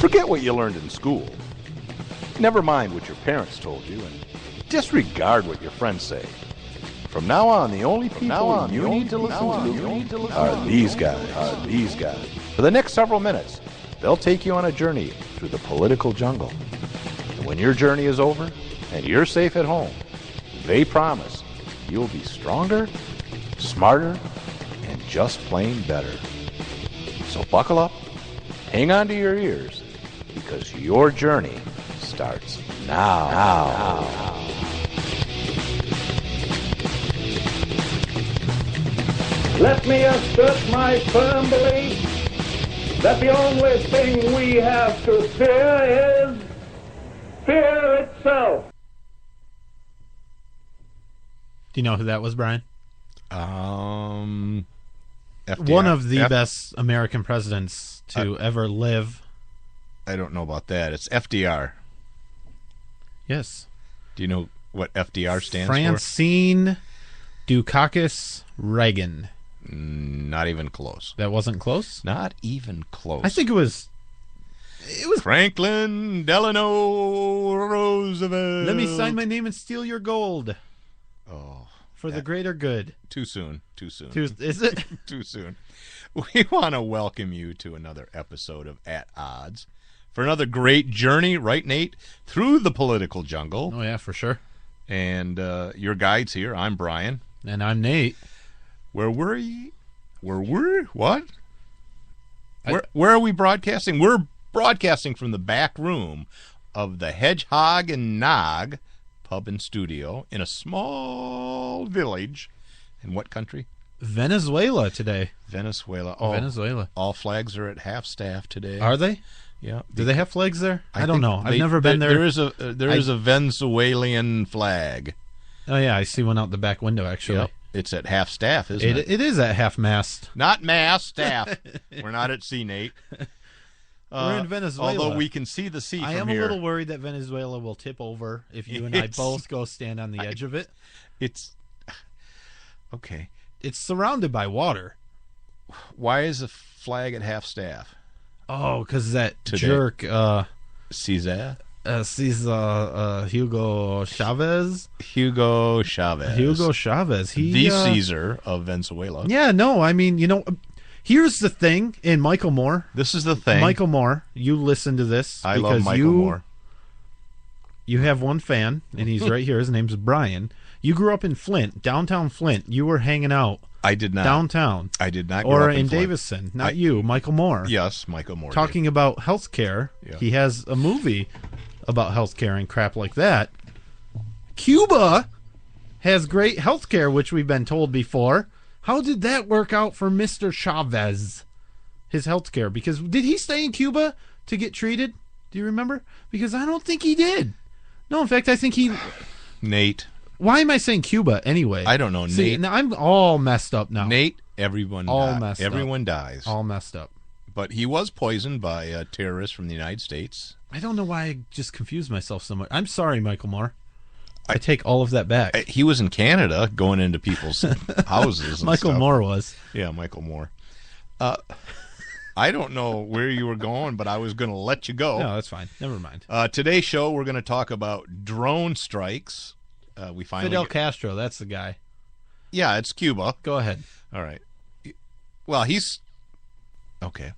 Forget what you learned in school. Never mind what your parents told you, and disregard what your friends say. From now on, the only people you need to listen to are these guys. For the next several minutes, they'll take you on a journey through the political jungle. And when your journey is over and you're safe at home, they promise you'll be stronger, smarter, and just plain better. So buckle up, hang on to your ears, because your journey starts now. Let me assert my firm belief that the only thing we have to fear is fear itself. Do you know who that was, Brian? FDR. One of the best American presidents to ever live. I don't know about that. It's FDR. Yes. Do you know what FDR stands Francine Dukakis Reagan. for? Not even close. That wasn't close? Not even close. I think it was Franklin Delano Roosevelt. Let me sign my name and steal your gold. Oh. For the greater good. Too soon. Is it? Too soon. We want to welcome you to another episode of At Odds. For another great journey, right, Nate? Through the political jungle. Oh, yeah, for sure. And your guides here. I'm Brian. And I'm Nate. Where were you? What? Where are we broadcasting? We're broadcasting from the back room of the Hedgehog and Nog Pub and Studio in a small village. In what country? Venezuela today. Venezuela. Oh, Venezuela. All flags are at half staff today. Are they? Yeah. Do they have flags there? I don't know. I've never been there. There is a Venezuelan flag. Oh, yeah. I see one out the back window, actually. Yep. It's at half staff, isn't it? It is at half mast. Not mast, staff. We're not at sea, Nate. We're in Venezuela. Although we can see the sea from here. I am a little worried that Venezuela will tip over if you and I both go stand on the edge of it. It's... Okay. It's surrounded by water. Why is the flag at half staff? Oh, because that jerk... Caesar? Hugo Chavez. Hugo Chavez. The Caesar of Venezuela. Yeah, no, I mean, here's the thing. In Michael Moore. This is the thing. Michael Moore, you listen to this. I love Michael Moore. You have one fan, and he's right here. His name's Brian. You grew up in Flint, downtown Flint. You were hanging out. I did not. Downtown. I did not grow or up in Flint. Davison. Not you, Michael Moore. Yes, Michael Moore. Talking about health care. Yeah. He has a movie about health care and crap like that. Cuba has great health care, which we've been told before. How did that work out for Mr. Chavez? His health care. Because did he stay in Cuba to get treated? Do you remember? Because I don't think he did. No, in fact, I think he... Nate. Why am I saying Cuba anyway? I don't know, See, Nate. Now I'm all messed up now. Nate, everyone dies. All messed up. But he was poisoned by a terrorist from the United States. I don't know why I just confused myself so much. I'm sorry, Michael Moore. I take all of that back. He was in Canada going into people's houses and Michael stuff. Moore was. Yeah, Michael Moore. I don't know where you were going, but I was going to let you go. No, that's fine. Never mind. Today's show, we're going to talk about drone strikes. Fidel Castro, that's the guy. Yeah, it's Cuba. Go ahead. All right. Well, he's... Okay.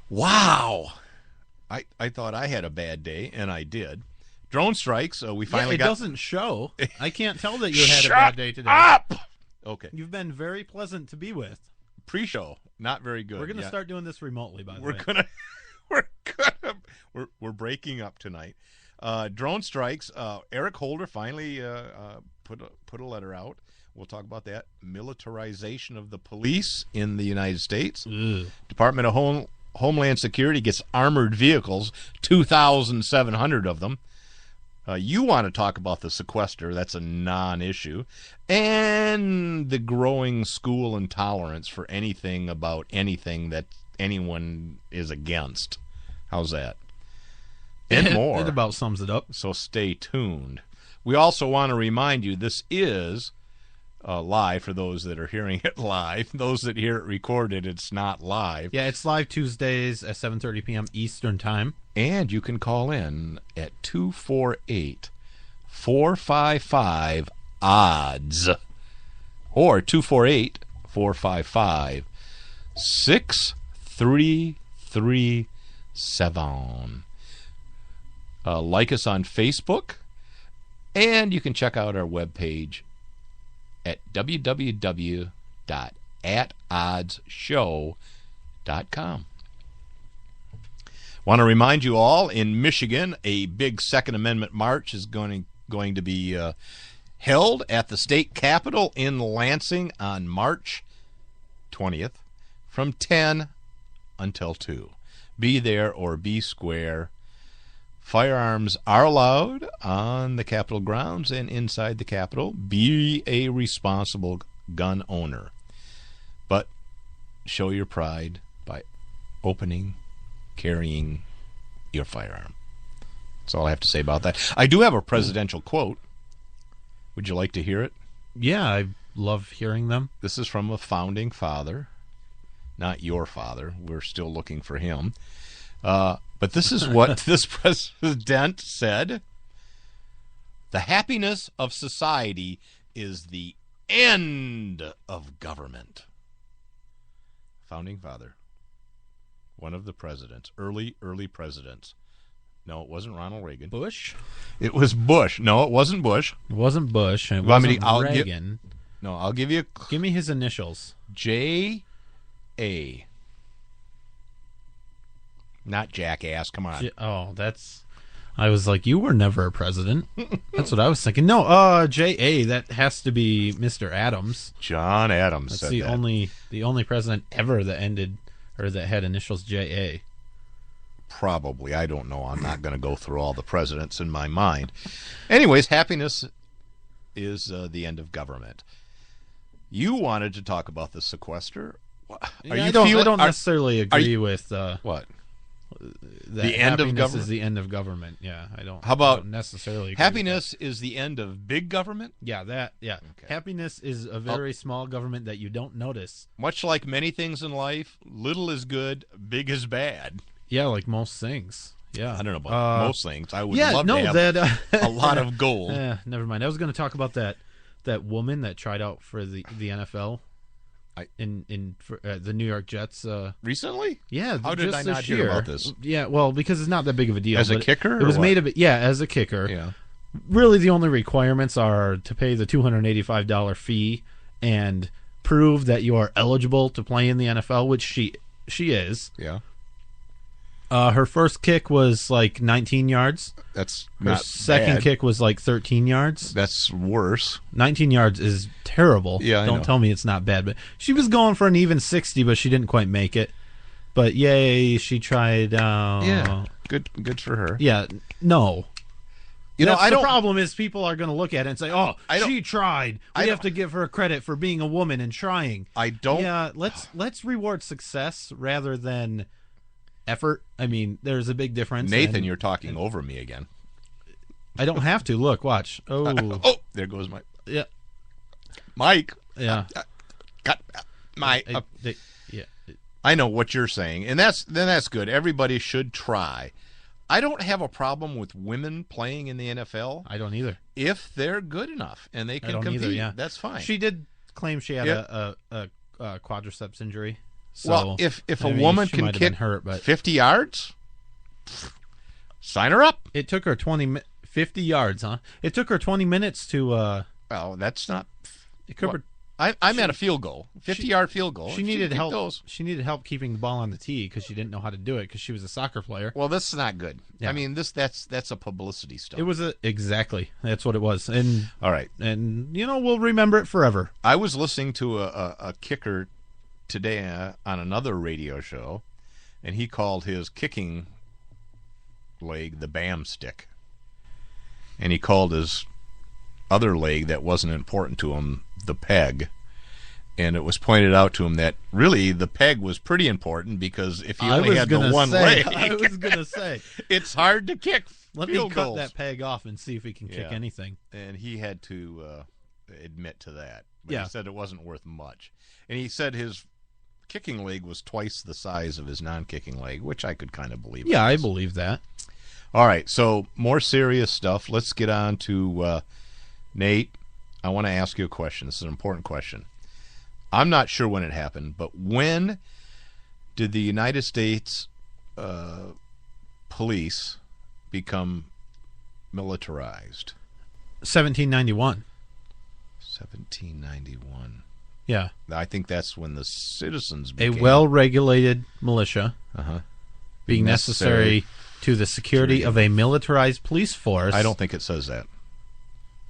Wow. I thought I had a bad day, and I did. Drone strikes, we finally got... It doesn't show. I can't tell that you had a bad day today. Shut up! Okay. You've been very pleasant to be with. Pre-show, not very good. We're going to start doing this remotely, by the way. We're breaking up tonight. Drone strikes. Eric Holder finally put a letter out. We'll talk about that. Militarization of the police in the United States. Ugh. Department of Homeland Security gets armored vehicles, 2,700 of them. You want to talk about the sequester. That's a non-issue. And the growing school intolerance for anything about anything that anyone is against. How's that? And more. It about sums it up. So stay tuned. We also want to remind you this is live for those that are hearing it live. Those that hear it recorded, it's not live. Yeah, it's live Tuesdays at 7:30 p.m. Eastern Time. And you can call in at 248-455-ODDS or 248-455-6337. Like us on Facebook, and you can check out our webpage at www.atoddshow.com. Want to remind you all, in Michigan, a big Second Amendment march is going to be held at the state capitol in Lansing on March 20th from 10 until 2. Be there or be square. Firearms are allowed on the Capitol grounds and inside the Capitol. Be a responsible gun owner. But show your pride by carrying your firearm. That's all I have to say about that. I do have a presidential quote. Would you like to hear it? Yeah, I love hearing them. This is from a founding father. Not your father. We're still looking for him. But this is what this president said. The happiness of society is the end of government. Founding father. One of the presidents. Early presidents. No, it wasn't Ronald Reagan. Bush? It was Bush. No, it wasn't Bush. It wasn't Bush. It wasn't Reagan. I'll give you... Give me his initials. J.A. Not jackass. Come on. I was like, you were never a president. That's what I was thinking. No, J.A. That has to be Mr. Adams. John Adams. That's said the that. only president ever that ended or that had initials J.A. Probably. I don't know. I'm not going to go through all the presidents in my mind. Anyways, happiness is the end of government. You wanted to talk about the sequester. I don't necessarily agree with what? The end of government is the end of government. Yeah, I don't. How about I don't necessarily agree happiness is the end of big government? Yeah, that. Yeah, okay. Happiness is a very small government that you don't notice. Much like many things in life, little is good, big is bad. Yeah, like most things. Yeah, I don't know about most things. I would love to have a lot of gold. Never mind. I was going to talk about that woman that tried out for the NFL. In the New York Jets recently? Yeah. How did I not hear about this? Yeah, well, because it's not that big of a deal. As a kicker? It was made of it. Yeah, as a kicker. Yeah. Really, the only requirements are to pay the $285 fee and prove that you are eligible to play in the NFL, which she is. Yeah. Her first kick was like 19 yards. That's her second kick was like 13 yards. That's worse. 19 yards is terrible. Yeah, don't tell me it's not bad. But she was going for an even 60, but she didn't quite make it. But yay, she tried. Yeah, good for her. Yeah, no. The problem is people are going to look at it and say, "Oh, she tried. We have to give her credit for being a woman and trying." I don't. Yeah, let's reward success rather than effort. I mean, there's a big difference. Nathan, you're talking over me again. I don't have to. Look, watch. Oh, there goes my. Yeah, Mike. Yeah, got my. I know what you're saying, and that's good. Everybody should try. I don't have a problem with women playing in the NFL. I don't either. If they're good enough and they can compete, that's fine. She did claim she had a quadriceps injury. So, well, if a woman can kick 50 yards, sign her up. It took her 50 yards, huh? It took her 20 minutes to. Well, that's not. It could. I'm at a field goal, 50-yard field goal. She needed help. She needed help keeping the ball on the tee because she didn't know how to do it because she was a soccer player. Well, this is not good. Yeah. I mean, that's a publicity stunt. It was exactly. That's what it was. And all right, and we'll remember it forever. I was listening to a kicker today on another radio show, and he called his kicking leg the bam stick, and he called his other leg that wasn't important to him the peg. And it was pointed out to him that really the peg was pretty important because if he only had the one leg, I was gonna say it's hard to kick. Let me cut that peg off and see if he can kick anything. And he had to admit to that. But Yeah. he said it wasn't worth much. And he said his kicking leg was twice the size of his non-kicking leg, which I could kind of believe. Yeah, I believe that. All right, so more serious stuff. Let's get on to Nate. I want to ask you a question. This is an important question. I'm not sure when it happened, but when did the United States police become militarized? 1791. 1791. Yeah. I think that's when the citizens A became well-regulated militia uh-huh. being necessary to the security of a militarized police force. I don't think it says that.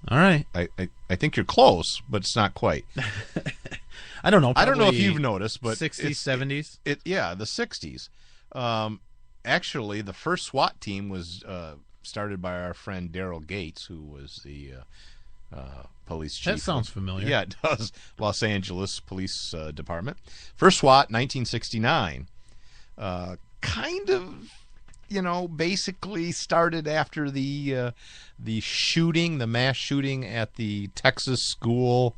All right. I think you're close, but it's not quite. I don't know. I don't know if you've noticed, but 60s, 70s? Yeah, the 60s. Actually, the first SWAT team was started by our friend Daryl Gates, who was the police chief. That sounds familiar. Yeah, it does. Los Angeles Police Department. First SWAT, 1969. Kind of, basically started after the shooting, the mass shooting at the Texas school.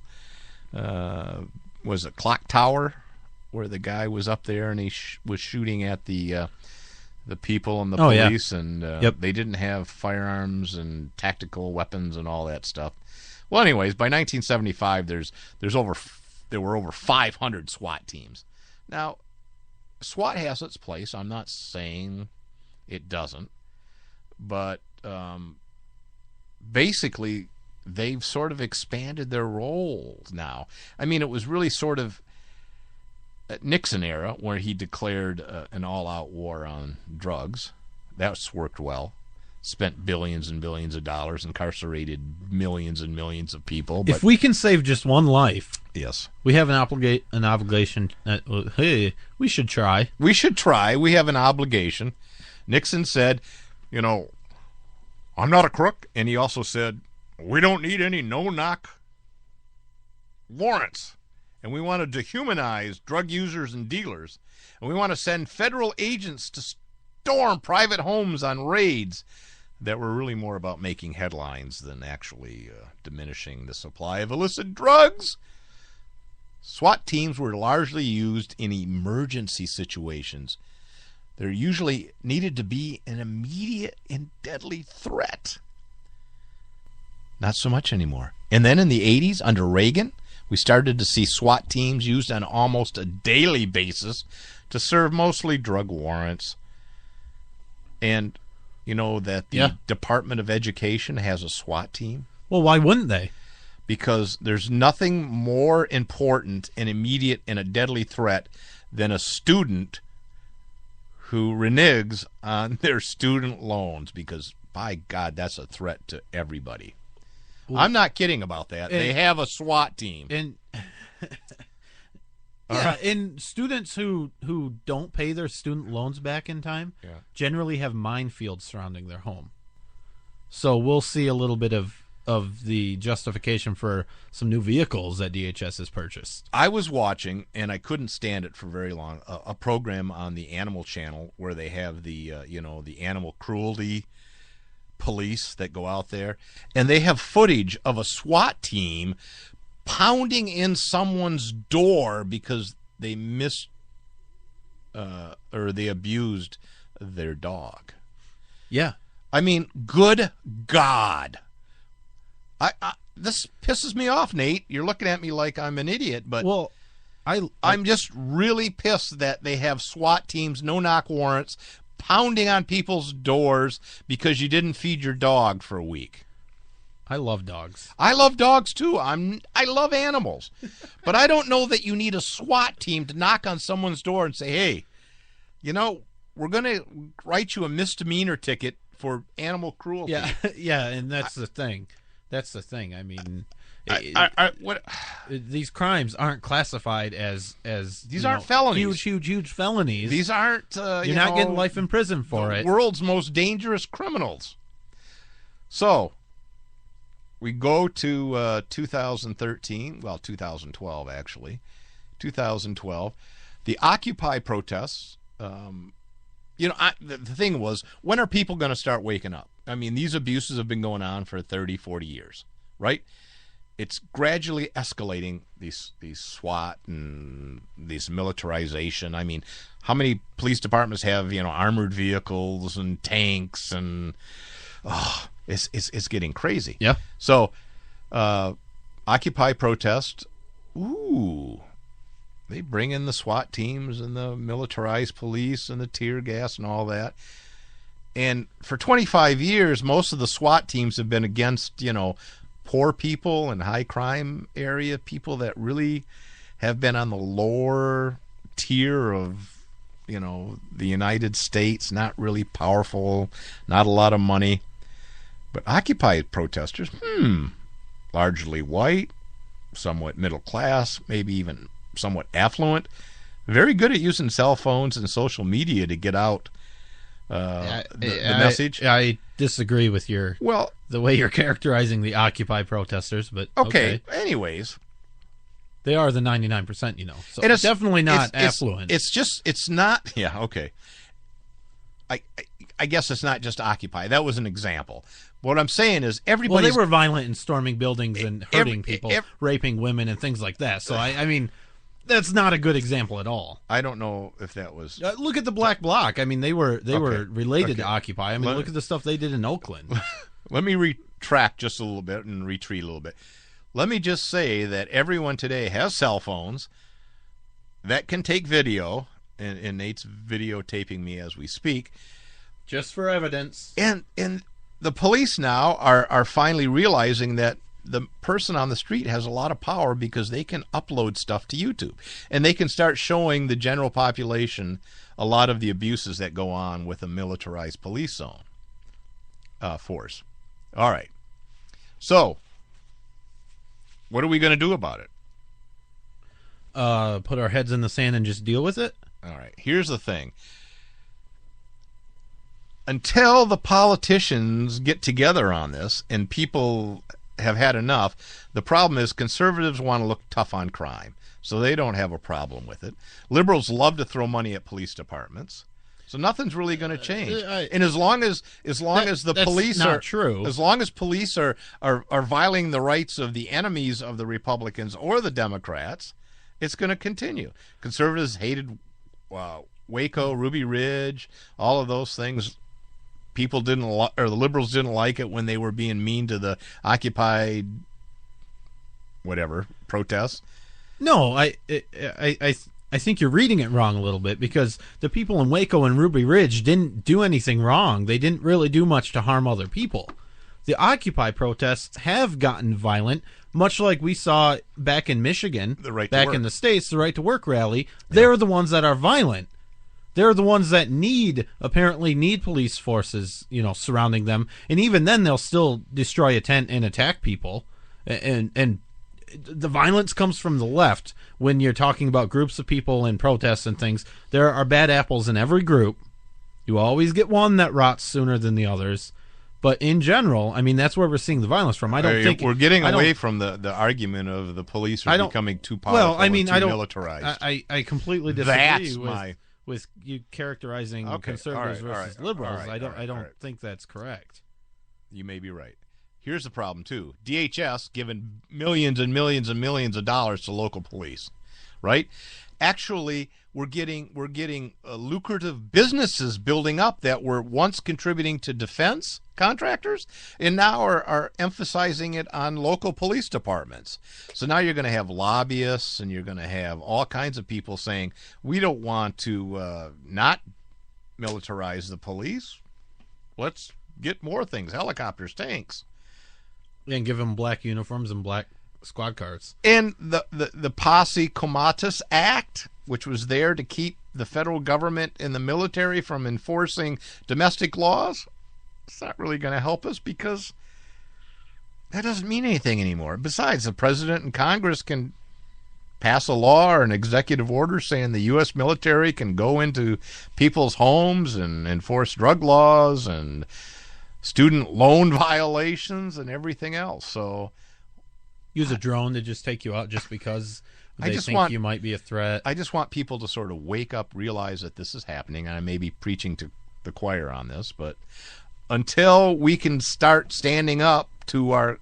Was it Clock Tower, where the guy was up there and he was shooting at the people and the police, and they didn't have firearms and tactical weapons and all that stuff. Well, anyways, by 1975, there were over 500 SWAT teams. Now, SWAT has its place. I'm not saying it doesn't, but basically, they've sort of expanded their roles now. I mean, it was really sort of Nixon era where he declared an all-out war on drugs. That's worked well. Spent billions and billions of dollars, incarcerated millions and millions of people. But, if we can save just one life, yes, we have an obligation. Hey, we should try. We should try. We have an obligation. Nixon said, I'm not a crook. And he also said, we don't need any no-knock warrants. And we want to dehumanize drug users and dealers. And we want to send federal agents to storm private homes on raids that were really more about making headlines than actually diminishing the supply of illicit drugs. SWAT teams were largely used in emergency situations. There usually needed to be an immediate and deadly threat. Not so much anymore. And then in the 80s, under Reagan, we started to see SWAT teams used on almost a daily basis to serve mostly drug warrants. And that the Department of Education has a SWAT team? Well, why wouldn't they? Because there's nothing more important and immediate and a deadly threat than a student who reneges on their student loans, because, by God, that's a threat to everybody. Well, I'm not kidding about that. They have a SWAT team. And and students who don't pay their student loans back in time generally have minefields surrounding their home. So we'll see a little bit of the justification for some new vehicles that DHS has purchased. I was watching, and I couldn't stand it for very long, a program on the Animal Channel where they have the the animal cruelty police that go out there, and they have footage of a SWAT team pounding in someone's door because they or they abused their dog. Yeah. I mean, good God. This pisses me off, Nate. You're looking at me like I'm an idiot, but I'm just really pissed that they have SWAT teams, no-knock warrants, pounding on people's doors because you didn't feed your dog for a week. I love dogs. I love dogs too. I love animals. But I don't know that you need a SWAT team to knock on someone's door and say, hey, we're going to write you a misdemeanor ticket for animal cruelty. Yeah, yeah, and that's the thing. That's the thing. I mean, these crimes aren't classified as these aren't felonies. Huge felonies. These aren't. You're not getting life in prison for it. World's most dangerous criminals. So we go to 2013. Well, 2012 actually. 2012, the Occupy protests. The thing was, when are people going to start waking up? I mean, these abuses have been going on for 30, 40 years, right? it's gradually escalating, these SWAT and these militarization. I mean, how many police departments have, armored vehicles and tanks, and it's getting crazy. Yeah. So Occupy protest, they bring in the SWAT teams and the militarized police and the tear gas and all that. And for 25 years, most of the SWAT teams have been against, poor people and high crime area people that really have been on the lower tier of, the United States, not really powerful, not a lot of money. But Occupy protesters, largely white, somewhat middle class, maybe even somewhat affluent, very good at using cell phones and social media to get out the message. I disagree with the way you're characterizing the Occupy protesters, but okay. Anyways, they are the 99%, so and it's definitely not affluent. It's not. Yeah, okay. I guess it's not just Occupy. That was an example. What I'm saying is everybody. Well, they were violent in storming buildings and hurting people, raping women and things like that. So I mean, that's not a good example at all. I don't know if that was. Look at the Black Bloc. I mean, they were related to Occupy. I mean, look at the stuff they did in Oakland. Let me retract just a little bit and retreat a little bit. Let me just say that everyone today has cell phones that can take video, and Nate's videotaping me as we speak. Just for evidence. And the police now are finally realizing that the person on the street has a lot of power because they can upload stuff to YouTube. And they can start showing the general population a lot of the abuses that go on with a militarized police zone force. All right. So, what are we going to do about it? Put our heads in the sand and just deal with it? All right. Here's the thing. Until the politicians get together on this and people have had enough, the problem is conservatives want to look tough on crime, so they don't have a problem with it. Liberals love to throw money at police departments, so nothing's really going to change. And as long as the police are true, as long as police are violating the rights of the enemies of the Republicans or the Democrats, it's going to continue. Conservatives hated Waco, Ruby Ridge, all of those things. People didn't or the liberals didn't like it when they were being mean to the Occupy protests. No, I think you're reading it wrong a little bit, because the people in Waco and Ruby Ridge didn't do anything wrong. They didn't really do much to harm other people. The Occupy protests have gotten violent, much like we saw back in Michigan, in the States, the Right to Work rally. They're the ones that are violent. They're the ones that apparently need police forces, surrounding them. And even then, they'll still destroy a tent and attack people. And the violence comes from the left when you're talking about groups of people and protests and things. There are bad apples in every group. You always get one that rots sooner than the others. But in general, I mean, that's where we're seeing the violence from. I don't think we're getting away from the argument of the police are becoming too powerful and too militarized. I completely disagree with you characterizing conservatives versus liberals. I don't think that's correct. You may be right. Here's the problem too: DHS giving millions and millions and millions of dollars to local police, right? Actually, we're getting lucrative businesses building up that were once contributing to defense contractors and now are emphasizing it on local police departments. So now you're going to have lobbyists and you're going to have all kinds of people saying, we don't want to not militarize the police. Let's get more things, helicopters, tanks. And give them black uniforms and black squad cars. And the Posse Comitatus Act, which was there to keep the federal government and the military from enforcing domestic laws, it's not really going to help us because that doesn't mean anything anymore. Besides, the president and Congress can pass a law or an executive order saying the U.S. military can go into people's homes and enforce drug laws and student loan violations and everything else. So use a drone to just take you out just because they think you might be a threat. I just want people to sort of wake up, realize that this is happening, and I may be preaching to the choir on this, but until we can start standing up to our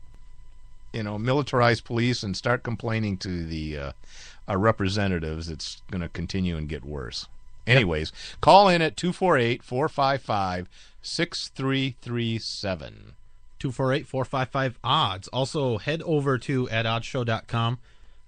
militarized police and start complaining to the our representatives, it's going to continue and get worse. Anyways, call in at 248-455-6337. 248-455-ODDS. Also, head over to atoddshow.com.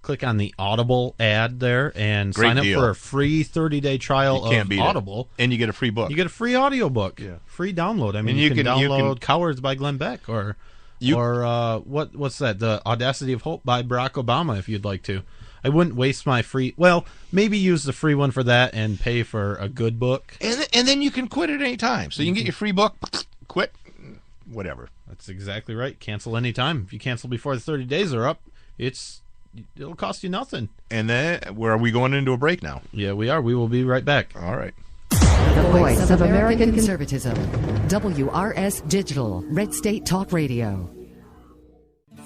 Click on the Audible ad there and sign up for a free 30-day trial of Audible. And you get a free book. You get a free audiobook. Yeah. Free download. I mean, you can download Cowards by Glenn Beck or what's that? The Audacity of Hope by Barack Obama if you'd like to. I wouldn't waste my free... Well, maybe use the free one for that and pay for a good book. And then you can quit at any time. So you can get your free book, quit, whatever. That's exactly right. Cancel any time. If you cancel before the 30 days are up, it'll cost you nothing. And then, where are we going into a break now? Yeah, we are. We will be right back. All right. The voice of American conservatism. WRS Digital, Red State Talk Radio.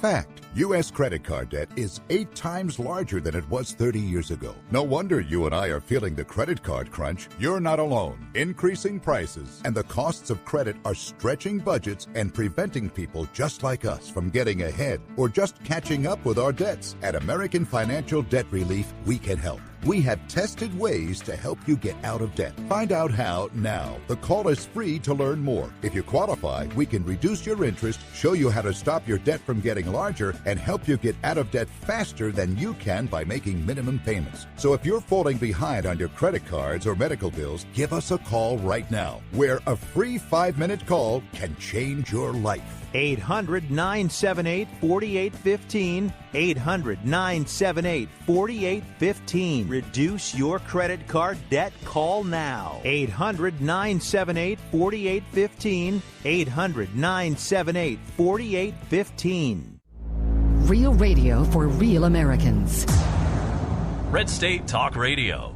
Fact. U.S. credit card debt is 8 times larger than it was 30 years ago. No wonder you and I are feeling the credit card crunch. You're not alone. Increasing prices and the costs of credit are stretching budgets and preventing people just like us from getting ahead or just catching up with our debts. At American Financial Debt Relief, we can help. We have tested ways to help you get out of debt. Find out how now. The call is free to learn more. If you qualify, we can reduce your interest, show you how to stop your debt from getting larger, and help you get out of debt faster than you can by making minimum payments. So if you're falling behind on your credit cards or medical bills, give us a call right now, where a free 5-minute call can change your life. 800-978-4815. 800-978-4815. Reduce your credit card debt. Call now. 800-978-4815. 800-978-4815. Real radio for real Americans. Red State Talk Radio.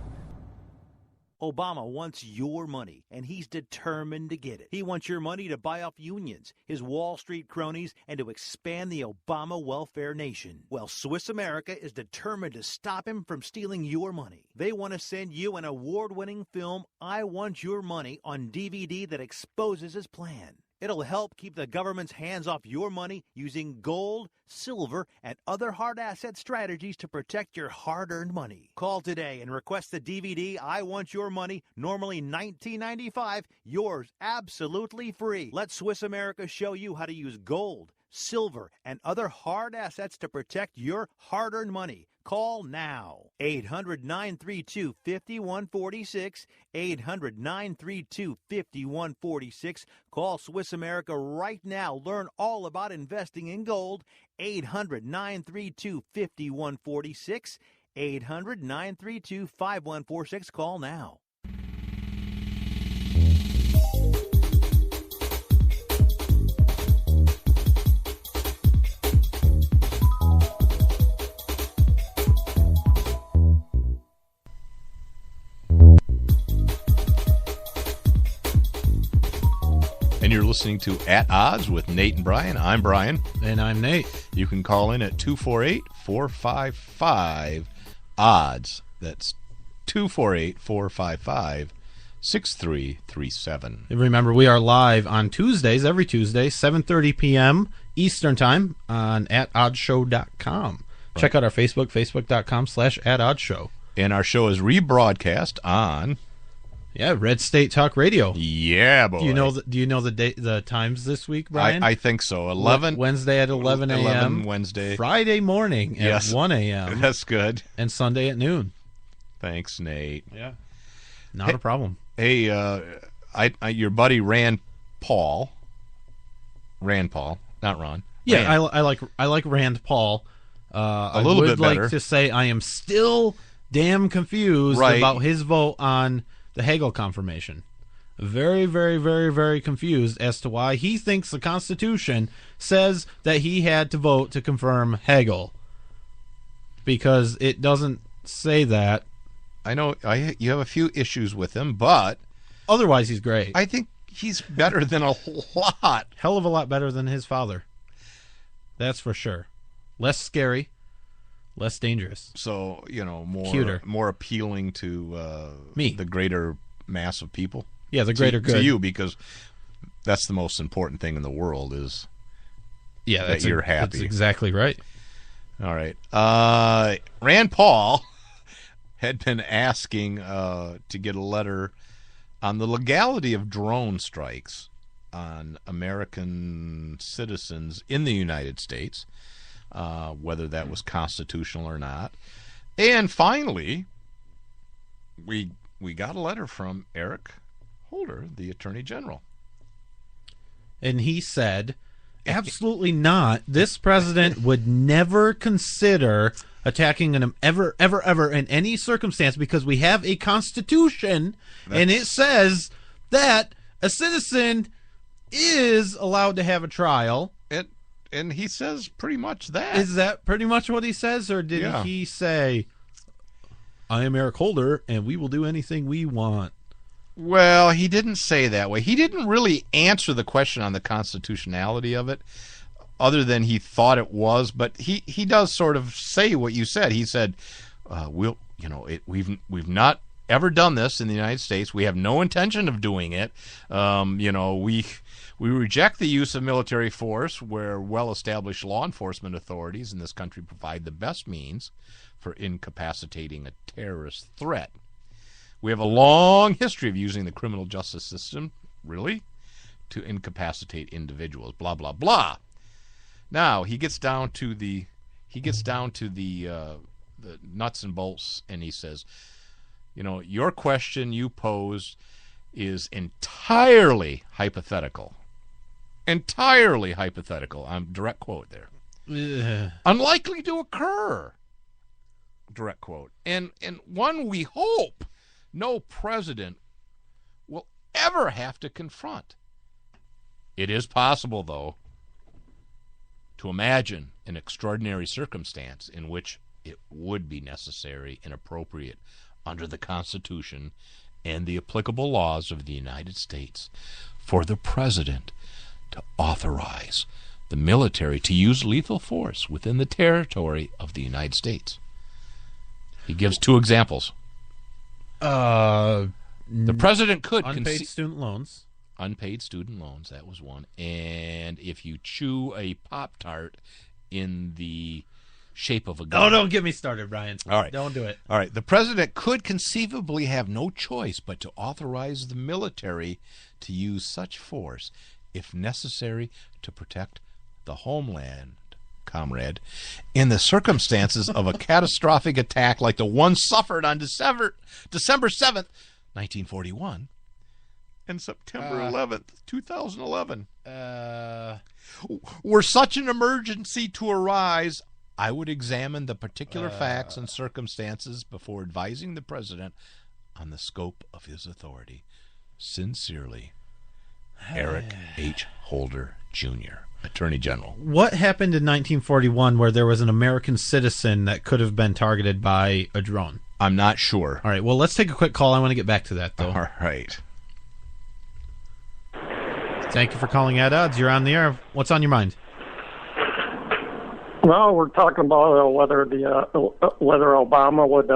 Obama wants your money, and he's determined to get it. He wants your money to buy off unions, his Wall Street cronies, and to expand the Obama welfare nation. Well, Swiss America is determined to stop him from stealing your money. They want to send you an award-winning film, I Want Your Money, on DVD that exposes his plan. It'll help keep the government's hands off your money using gold, silver, and other hard asset strategies to protect your hard-earned money. Call today and request the DVD, I Want Your Money, normally $19.95, yours absolutely free. Let Swiss America show you how to use gold, silver, and other hard assets to protect your hard-earned money. Call now. 800-932-5146. 800-932-5146. Call Swiss America right now. Learn all about investing in gold. 800-932-5146. 800-932-5146. Call now. And you're listening to At Odds with Nate and Brian. I'm Brian. And I'm Nate. You can call in at 248-455-ODDS. That's 248-455-6337. And remember, we are live on Tuesdays, every Tuesday, 7:30 p.m. Eastern Time on atoddshow.com. Right. Check out our Facebook, facebook.com/atoddshow. And our show is rebroadcast on... Yeah, Red State Talk Radio. Yeah, boy. Do you know the times this week, Brian? I think so. 11 Wednesday at 11 a.m. 11 Wednesday. Friday morning at 1 a.m. That's good. And Sunday at noon. Thanks, Nate. Yeah, not a problem. Hey, your buddy Rand Paul, not Ron. Yeah, I like Rand Paul. A little bit better. I would like to say I am still damn confused about his vote on the Hagel confirmation. Very, very, very, very confused as to why he thinks the Constitution says that he had to vote to confirm Hagel. Because it doesn't say that. I know you have a few issues with him, but... Otherwise, he's great. I think he's better than a lot. Hell of a lot better than his father. That's for sure. Less scary. Less dangerous. So, cuter, more appealing to me, the greater mass of people. Yeah, the greater good. To you, because that's the most important thing in the world is Yeah, that you're happy. That's exactly right. All right. Rand Paul had been asking to get a letter on the legality of drone strikes on American citizens in the United States, whether that was constitutional or not. And finally, we got a letter from Eric Holder, the Attorney General. And he said, absolutely not. This president would never consider attacking him ever in any circumstance, because we have a constitution and it says that a citizen is allowed to have a trial. And he says pretty much that. Is that pretty much what he says, or did he say, I am Eric Holder and we will do anything we want? Well, he didn't say that way. He didn't really answer the question on the constitutionality of it, other than he thought it was. But he does sort of say what you said. He said, we've not ever done this in the United States. We have no intention of doing it. We reject the use of military force where well-established law enforcement authorities in this country provide the best means for incapacitating a terrorist threat. We have a long history of using the criminal justice system, really, to incapacitate individuals. Blah blah blah. Now he gets down to the nuts and bolts, and he says, your question you posed is entirely hypothetical. Entirely hypothetical. I'm direct quote there. Unlikely to occur. Direct quote. And one we hope no president will ever have to confront. It is possible, though, to imagine an extraordinary circumstance in which it would be necessary and appropriate under the Constitution and the applicable laws of the United States for the president to authorize the military to use lethal force within the territory of the United States. He gives two examples. The president could unpaid student loans. Unpaid student loans, that was one. And if you chew a Pop-Tart in the shape of a gun. Oh, don't get me started, Brian. All right. Don't do it. All right. The president could conceivably have no choice but to authorize the military to use such force, if necessary, to protect the homeland, comrade, in the circumstances of a catastrophic attack like the one suffered on December 7th, 1941, and September 11th, 2011. Were such an emergency to arise, I would examine the particular facts and circumstances before advising the president on the scope of his authority. Sincerely, Eric H. Holder, Jr., Attorney General. What happened in 1941 where there was an American citizen that could have been targeted by a drone? I'm not sure. All right, well, let's take a quick call. I want to get back to that, though. All right. Thank you for calling At Odds. You're on the air. What's on your mind? Well, we're talking about whether Obama would,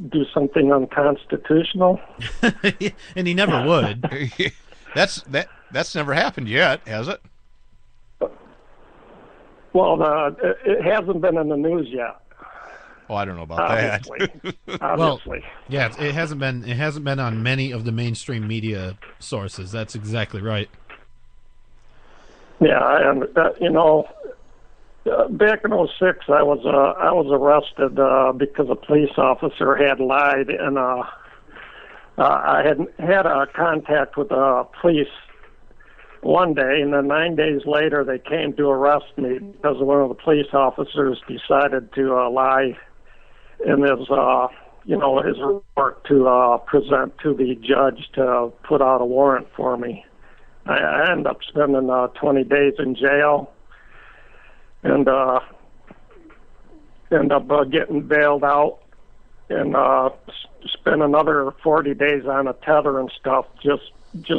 do something unconstitutional. And he never would. That's never happened yet, has it? Well, it hasn't been in the news yet. Oh, I don't know about Obviously. that. Obviously. Well, yeah, it hasn't been on many of the mainstream media sources. That's exactly right. Yeah, and back in '06, I was arrested because a police officer had lied, and I had a contact with the police one day, and then 9 days later they came to arrest me because one of the police officers decided to lie in his report to present to the judge to put out a warrant for me. I ended up spending 20 days in jail and end up getting bailed out and spend another 40 days on a tether and stuff just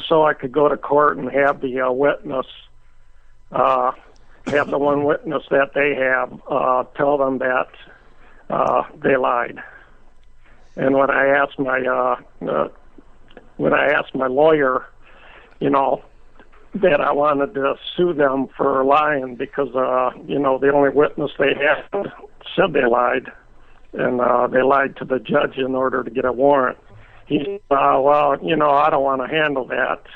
so I could go to court and have the witness, have the one witness that they have tell them that they lied. And when I asked my lawyer, that I wanted to sue them for lying because, the only witness they had said they lied, and they lied to the judge in order to get a warrant. He said, well, I don't want to handle that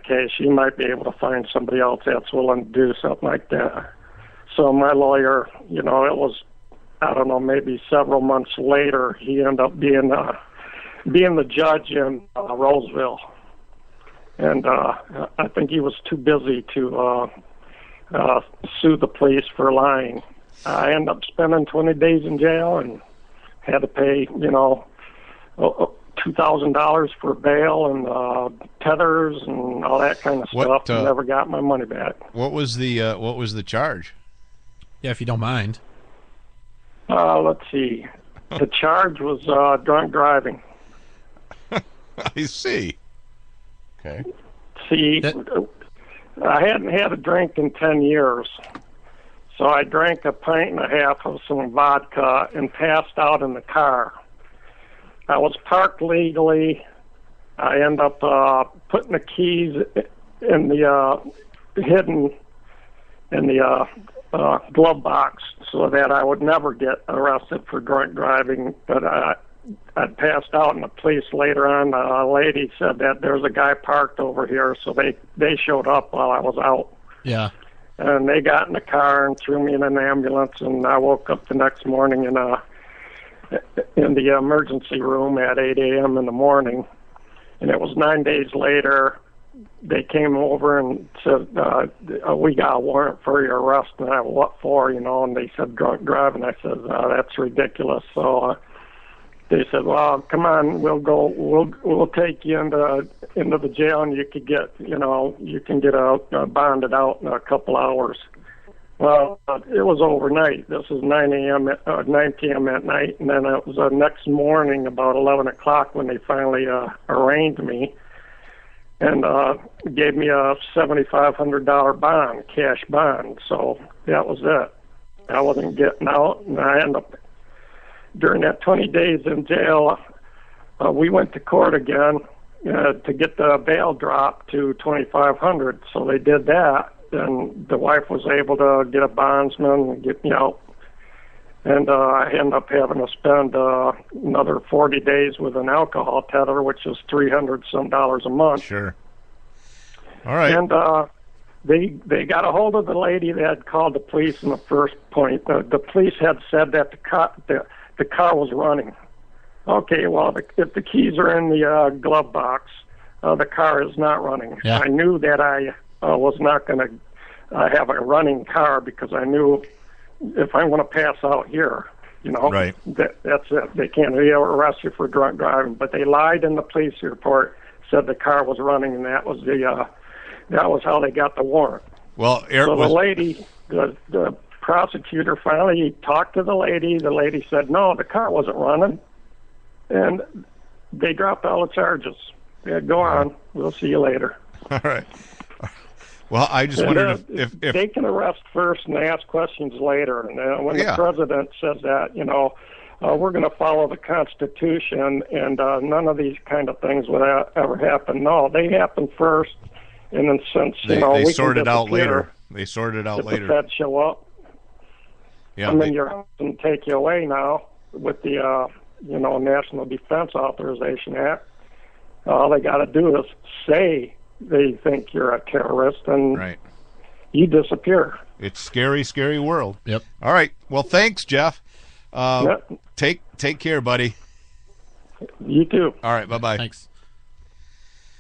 case. You might be able to find somebody else that's willing to do something like that. So my lawyer, it was, I don't know, maybe several months later, he ended up being the judge in Roseville. And I think he was too busy to sue the police for lying. I ended up spending 20 days in jail and had to pay, $2,000 for bail and tethers and all that kind of stuff. And never got my money back. What was the charge? Yeah, if you don't mind. Let's see. The charge was drunk driving. I see. Okay. See, I hadn't had a drink in 10 years. So I drank a pint and a half of some vodka and passed out in the car. I was parked legally. I ended up putting the keys in the hidden in the glove box so that I would never get arrested for drunk driving. But I passed out, and the police later on, a lady said that there's a guy parked over here, so they showed up while I was out. Yeah. And they got in the car and threw me in an ambulance, and I woke up the next morning in the emergency room at 8 a.m. in the morning. And it was 9 days later, they came over and said, we got a warrant for your arrest. And I, what for, and they said drunk driving. I said, that's ridiculous. So they said, well, come on, we'll take you into the jail, and you could get, you can get bonded out in a couple hours. Well, it was overnight. This was 9 p.m. at night, and then it was the next morning about 11 o'clock when they finally arraigned me and gave me a $7,500 bond, cash bond. So that was it. I wasn't getting out, and I ended up, during that 20 days in jail, we went to court again to get the bail dropped to $2,500. So they did that, and the wife was able to get a bondsman and get me out. And I ended up having to spend another 40 days with an alcohol tether, which is $300-some a month. Sure. All right. And they got a hold of the lady that had called the police in the first point. The police had said that the car was running. Okay, well, if the keys are in the glove box, the car is not running. Yeah. I knew that I was not going to have a running car because I knew if I'm going to pass out here, right. That's it. They can't arrest you for drunk driving. But they lied in the police report, said the car was running, and that was how they got the warrant. Well, the lady, the prosecutor finally talked to the lady. The lady said, no, the car wasn't running. And they dropped all the charges. Yeah, go on. We'll see you later. All right. Well, I just wondered if they can arrest first and ask questions later. And when the president says that, we're going to follow the Constitution, and none of these kind of things would ever happen. No, they happen first, and then since they sort it out later. They sort it out if later. The Fed show up. Yeah, your house can take you away now with the National Defense Authorization Act. All they got to do is say they think you're a terrorist, and you disappear. It's scary, scary world. Yep. All right. Well, thanks, Jeff. Yep. Take care, buddy. You too. All right. Bye-bye. Thanks.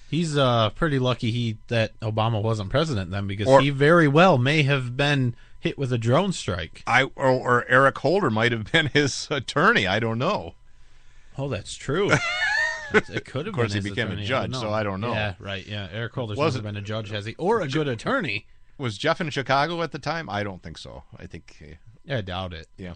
He's pretty lucky that Obama wasn't president then, because he very well may have been hit with a drone strike. Or Eric Holder might have been his attorney. I don't know. Oh, that's true. It could have been. Of course, he became a judge, so I don't know. Yeah, right. Yeah, Eric Holder's never been a judge, has he? Or a good attorney. Was Jeff in Chicago at the time? I don't think so. I think. I doubt it. Yeah.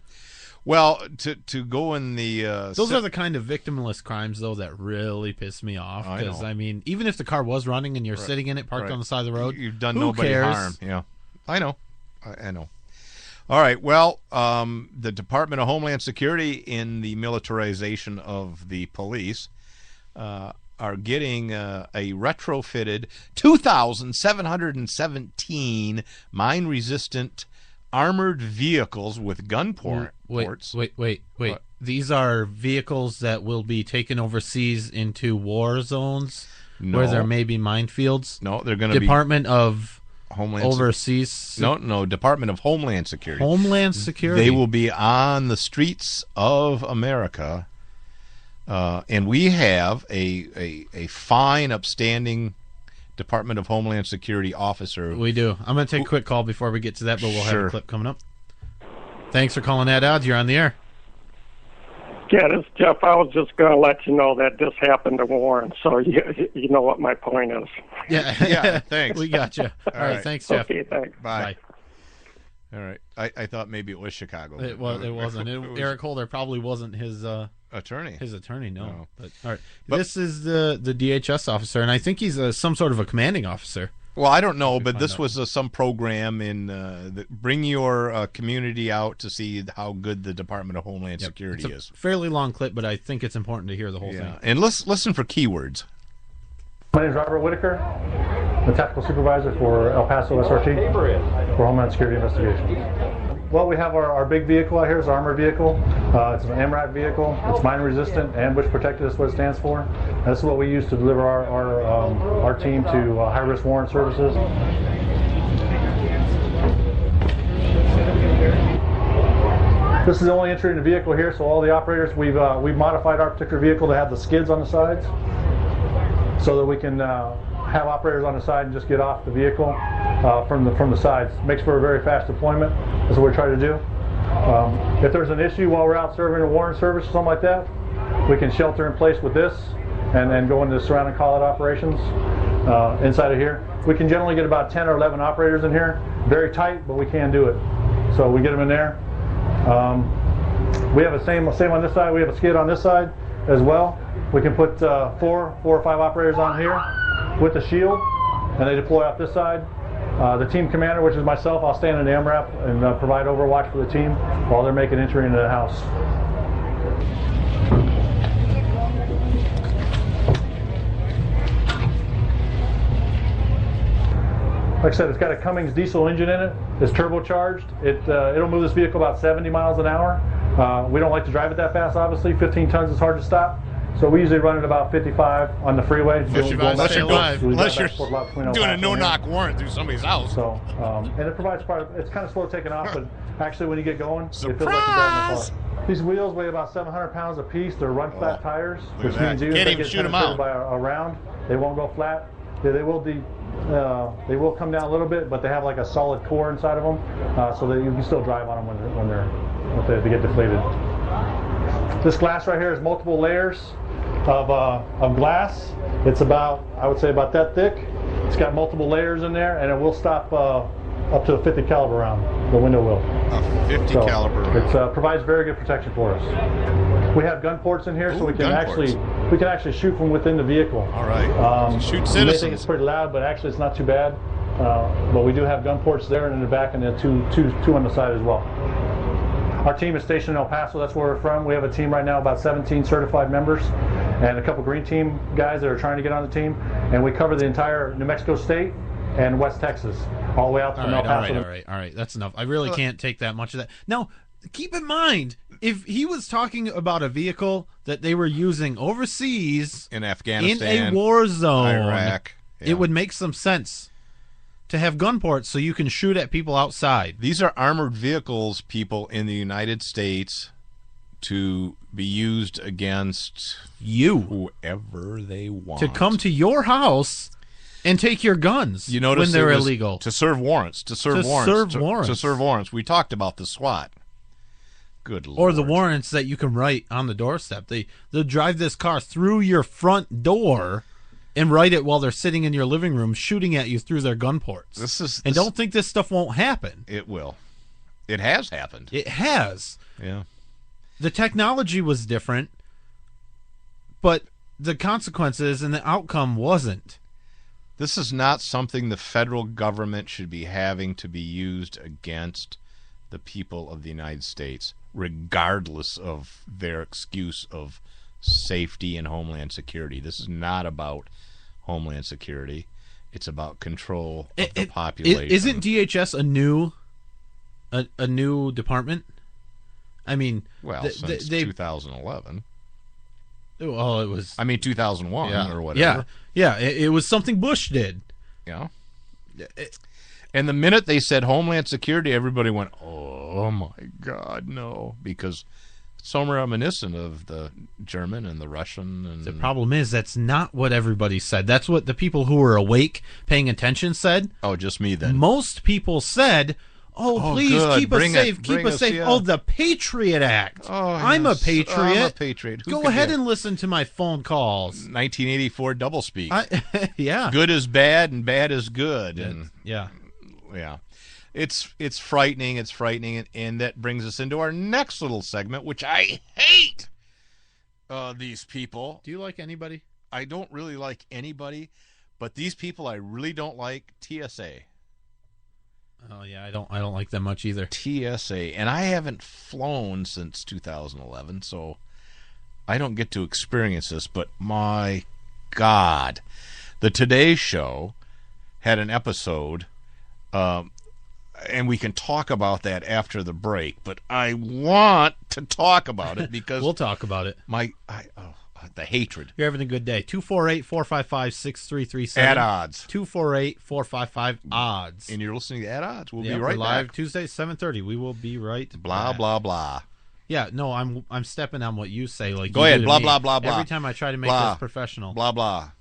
Well, to go in the those are the kind of victimless crimes, though, that really piss me off. Because I mean, even if the car was running and you're sitting in it, parked on the side of the road, you've done nobody harm. Yeah, I know. I know. All right. Well, the Department of Homeland Security, in the militarization of the police, are getting a retrofitted 2,717 mine-resistant armored vehicles with gun ports. Wait. These are vehicles that will be taken overseas into war zones where there may be minefields? No, they're going to be... Department of Homeland Overseas... No, Department of Homeland Security. Homeland Security. They will be on the streets of America, and we have a fine, upstanding Department of Homeland Security officer. We do. I'm going to take a quick call before we get to that, but we'll have Sure. a clip coming up. Thanks for calling that out. You're on the air. Yeah, this Jeff. I was just going to let you know that this happened to Warren, so you know what my point is. Yeah, thanks. We got you. All right, thanks, Jeff. Okay, thanks. Bye. All right. I thought maybe it was Chicago. It wasn't. Eric Holder probably wasn't his attorney. His attorney, no. No. But all right, this is the DHS officer, and I think he's some sort of a commanding officer. Well, I don't know, but this was some program in bring your community out to see how good the Department of Homeland Security it's is. Fairly long clip, but I think it's important to hear the whole thing. And listen for keywords. My name is Robert Whitaker, the Tactical Supervisor for El Paso SRT for Homeland Security Investigation. Well, we have our big vehicle out here. It's an armored vehicle. It's an MRAP vehicle. It's mine resistant, ambush protected is what it stands for. And this is what we use to deliver our team to high-risk warrant services. This is the only entry in the vehicle here, so all the operators, we've modified our particular vehicle to have the skids on the sides so that we can have operators on the side and just get off the vehicle from the sides. Makes for a very fast deployment. That's what we're trying to do. If there's an issue while we're out serving a warrant service or something like that, we can shelter in place with this and then go into the surrounding call-out operations inside of here. We can generally get about 10 or 11 operators in here. Very tight, but we can do it. So we get them in there. We have the same on this side. We have a skid on this side as well. We can put four or five operators on here with the shield, and they deploy off this side. The team commander, which is myself, I'll stand in the MRAP and provide overwatch for the team while they're making entry into the house. Like I said, it's got a Cummins diesel engine in it. It's turbocharged. It'll move this vehicle about 70 miles an hour. We don't like to drive it that fast, obviously. 15 tons is hard to stop. So we usually run it about 55 on the freeway. Unless you're doing a no-knock warrant through somebody's house. So, and it provides it's kind of slow taking off, but actually when you get going, Surprise! It feels like you're driving a car. These wheels weigh about 700 pounds a piece. They're run-flat tires, which means even if they get penetrated by a round, they won't go flat. They will come down a little bit, but they have like a solid core inside of them, so that you can still drive on them when they get deflated. This glass right here is multiple layers of glass. It's I would say about that thick. It's got multiple layers in there, and it will stop up to a 50 caliber round. The window will. A 50 caliber round. It provides very good protection for us. We have gun ports in here, so we can actually shoot from within the vehicle. All right. Shoot citizens. You may think it's pretty loud, but actually it's not too bad. But we do have gun ports there and in the back, and then two on the side as well. Our team is stationed in El Paso. That's where we're from. We have a team right now, about 17 certified members, and a couple green team guys that are trying to get on the team. And we cover the entire New Mexico state and West Texas, all the way out to El Paso. All right. That's enough. I really can't take that much of that. Now, keep in mind, if he was talking about a vehicle that they were using overseas in Afghanistan, in a war zone, Iraq, it would make some sense to have gun ports so you can shoot at people outside. These are armored vehicles, people, in the United States to be used against whoever they want. To come to your house and take your guns when they're illegal. To serve warrants. To serve warrants. We talked about the SWAT. Good Lord. Or the warrants that you can write on the doorstep. They'll drive this car through your front door and write it while they're sitting in your living room shooting at you through their gun ports. And don't think this stuff won't happen. It will. It has happened. It has. Yeah. The technology was different, but the consequences and the outcome wasn't. This is not something the federal government should be having to be used against the people of the United States, regardless of their excuse of safety and Homeland Security. This is not about Homeland Security. It's about control of the population. Isn't DHS a new department? I mean, well, since 2011. Well, it was. I mean, 2001 or whatever. Yeah. It was something Bush did. Yeah. And the minute they said Homeland Security, everybody went, "Oh my God, no!" Because it's so reminiscent of the German and the Russian. And the problem is that's not what everybody said. That's what the people who were awake, paying attention, said. Oh, just me then. Most people said, "Oh, please good. keep us safe, keep us safe." Yeah. Oh, the Patriot Act. Oh, I'm a Patriot. I'm a Patriot. Go ahead and listen to my phone calls. 1984 doublespeak. Yeah. Good is bad and bad is good. And yeah. It's frightening. It's frightening. And that brings us into our next little segment, which I hate these people. Do you like anybody? I don't really like anybody, but these people I really don't like. TSA. Oh yeah, I don't like them much either. TSA, and I haven't flown since 2011, so I don't get to experience this. But my God, the Today Show had an episode, and we can talk about that after the break. But I want to talk about it because we'll talk about it. The hatred. You're having a good day. 248-455-6337. At odds. 248-455-ODDS. And you're listening to At Odds. We'll be we're right live back. Tuesday, 7:30. We will be right Blah, back. blah, blah. Yeah, no, I'm stepping on what you say. Like, go ahead. Blah, blah, blah, blah. Every time I try to make this professional. Blah, blah.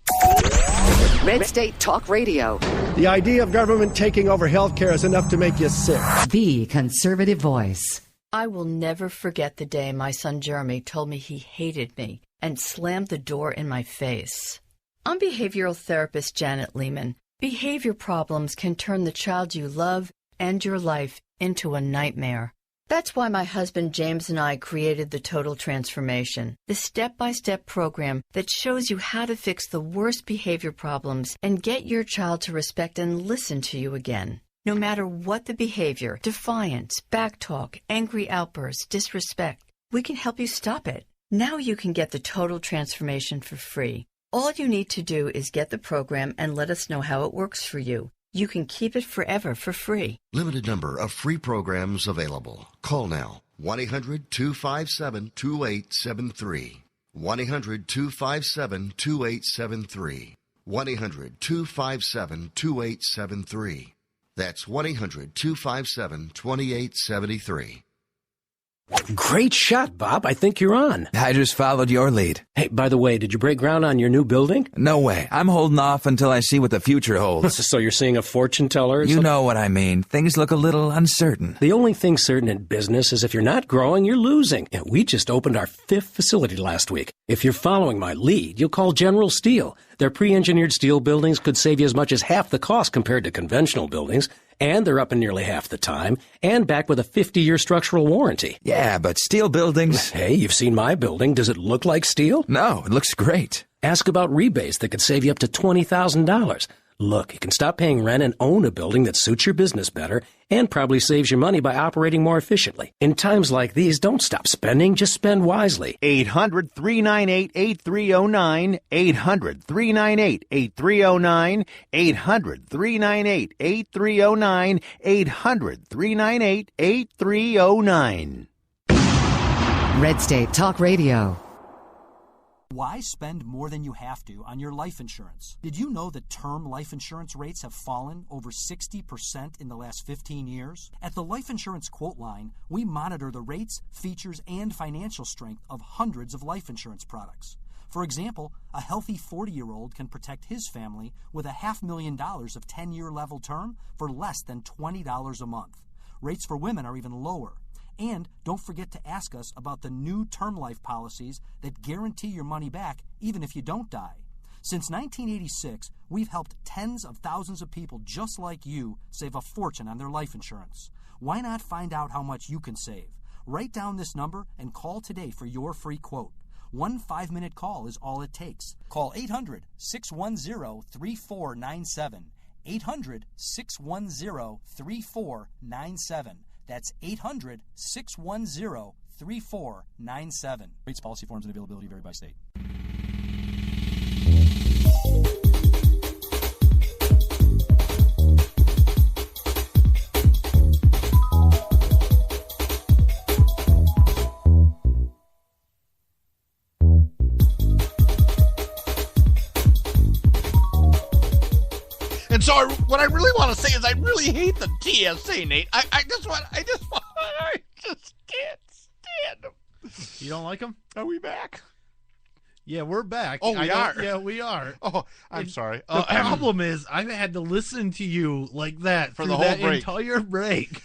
Red State Talk Radio. The idea of government taking over healthcare is enough to make you sick. The conservative voice. I will never forget the day my son Jeremy told me he hated me and slammed the door in my face. I'm behavioral therapist Janet Lehman. Behavior problems can turn the child you love and your life into a nightmare. That's why my husband James and I created the Total Transformation, the step-by-step program that shows you how to fix the worst behavior problems and get your child to respect and listen to you again. No matter what the behavior, defiance, backtalk, angry outbursts, disrespect, we can help you stop it. Now you can get the Total Transformation for free. All you need to do is get the program and let us know how it works for you. You can keep it forever for free. Limited number of free programs available. Call now. 1-800-257-2873. 1-800-257-2873. 1-800-257-2873. That's 1-800-257-2873. Great shot, Bob. I think you're on. I just followed your lead. Hey, by the way, did you break ground on your new building? No way. I'm holding off until I see what the future holds. So you're seeing a fortune teller? You know what I mean. Things look a little uncertain. The only thing certain in business is if you're not growing, you're losing. And we just opened our 5th facility last week. If you're following my lead, you'll call General Steel. Their pre-engineered steel buildings could save you as much as half the cost compared to conventional buildings. And they're up in nearly half the time, and back with a 50-year structural warranty. Yeah, but steel buildings... Hey, you've seen my building. Does it look like steel? No, it looks great. Ask about rebates that could save you up to $20,000. Look, you can stop paying rent and own a building that suits your business better and probably saves you money by operating more efficiently. In times like these, don't stop spending, just spend wisely. 800-398-8309, 800-398-8309, 800-398-8309, 800-398-8309. Red State Talk Radio. Why spend more than you have to on your life insurance? Did you know that term life insurance rates have fallen over 60% in the last 15 years? At the Life Insurance Quote Line, we monitor the rates, features, and financial strength of hundreds of life insurance products. For example, a healthy 40-year-old can protect his family with $500,000 of 10-year level term for less than $20 a month. Rates for women are even lower. And don't forget to ask us about the new term life policies that guarantee your money back even if you don't die. Since 1986, we've helped tens of thousands of people just like you save a fortune on their life insurance. Why not find out how much you can save? Write down this number and call today for your free quote. 1 5-minute call is all it takes. Call 800-610-3497. 800-610-3497. That's 800-610-3497. 888-858-3497. Rates, policy forms, and availability vary by state. And so what I really want to say is I really hate the TSA, Nate. I just can't stand them. You don't like them? Are we back? Yeah, we're back. Oh, we are? Yeah, we are. Oh, I'm sorry. The problem is I've had to listen to you like that for the whole break. Entire break.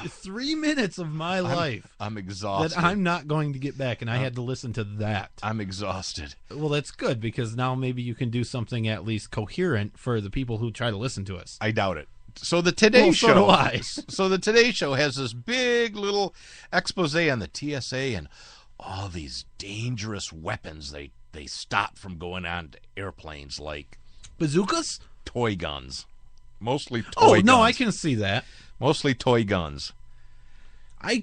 3 minutes of my life. I'm exhausted. That I'm not going to get back, and I had to listen to that. I'm exhausted. Well, that's good, because now maybe you can do something at least coherent for the people who try to listen to us. I doubt it. So the Today Show. So do I. So the Today Show has this big little expose on the TSA and all these dangerous weapons they stop from going on to airplanes, like bazookas, toy guns, mostly toy guns. Oh no, I can see that. Mostly toy guns. I